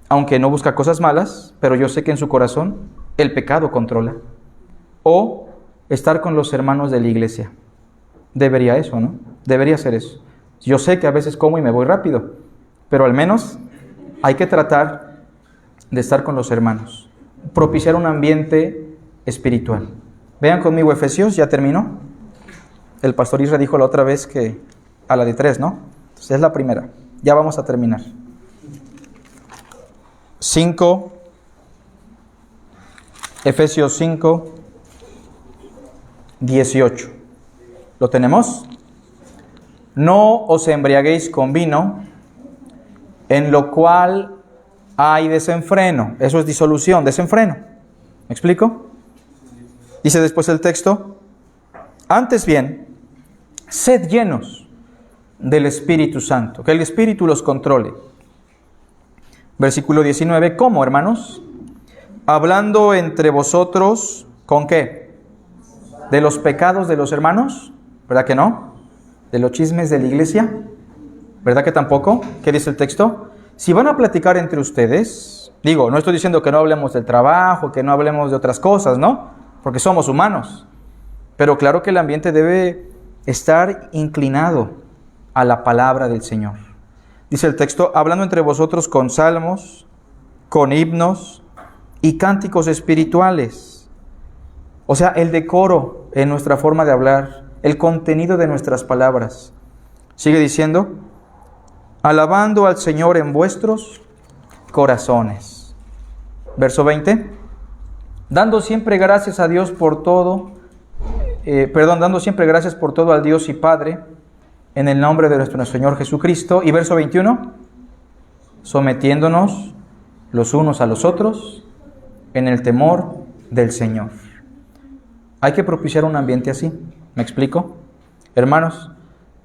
Aunque no busca cosas malas, pero yo sé que en su corazón el pecado controla. O estar con los hermanos de la iglesia. Debería eso, ¿no? Debería ser eso. Yo sé que a veces como y me voy rápido, pero al menos hay que tratar de estar con los hermanos. Propiciar un ambiente espiritual. Vean conmigo Efesios, ya terminó. El pastor Isra dijo la otra vez que a la de 3, ¿no? Entonces es la primera. Ya vamos a terminar. 5, Efesios 5, 18. ¿Lo tenemos? No os embriaguéis con vino, en lo cual hay desenfreno. Eso es disolución, desenfreno. ¿Me explico? Dice después el texto, antes bien, sed llenos del Espíritu Santo, que el Espíritu los controle. Versículo 19, ¿cómo, hermanos? Hablando entre vosotros, ¿con qué? ¿De los pecados de los hermanos? ¿Verdad que no? ¿De los chismes de la iglesia? ¿Verdad que tampoco? ¿Qué dice el texto? Si van a platicar entre ustedes, digo, no estoy diciendo que no hablemos del trabajo, que no hablemos de otras cosas, ¿no? Porque somos humanos. Pero claro que el ambiente debe estar inclinado a la palabra del Señor. Dice el texto, hablando entre vosotros con salmos, con himnos y cánticos espirituales. O sea, el decoro en nuestra forma de hablar, el contenido de nuestras palabras. Sigue diciendo, alabando al Señor en vuestros corazones. Verso 20, dando siempre gracias a Dios por todo, dando siempre gracias por todo al Dios y Padre, en el nombre de nuestro Señor Jesucristo. Y verso 21, sometiéndonos los unos a los otros en el temor del Señor. Hay que propiciar un ambiente así. ¿Me explico? Hermanos,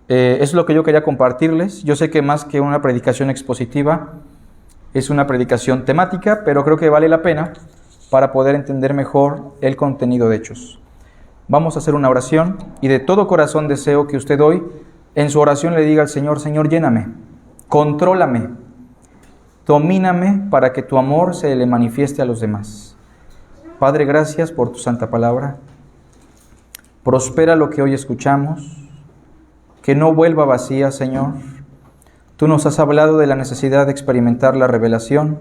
es lo que yo quería compartirles. Yo sé que más que una predicación expositiva, es una predicación temática, pero creo que vale la pena para poder entender mejor el contenido de Hechos. Vamos a hacer una oración y de todo corazón deseo que usted hoy en su oración le diga al Señor, Señor, lléname, contrólame, domíname para que tu amor se le manifieste a los demás. Padre, gracias por tu santa palabra. Prospera lo que hoy escuchamos, que no vuelva vacía, Señor. Tú nos has hablado de la necesidad de experimentar la revelación.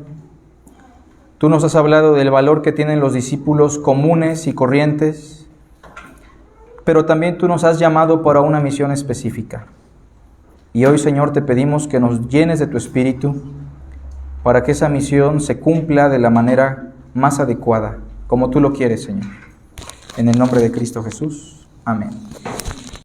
Tú nos has hablado del valor que tienen los discípulos comunes y corrientes, pero también tú nos has llamado para una misión específica. Y hoy, Señor, te pedimos que nos llenes de tu Espíritu para que esa misión se cumpla de la manera más adecuada, como tú lo quieres, Señor. En el nombre de Cristo Jesús. Amén.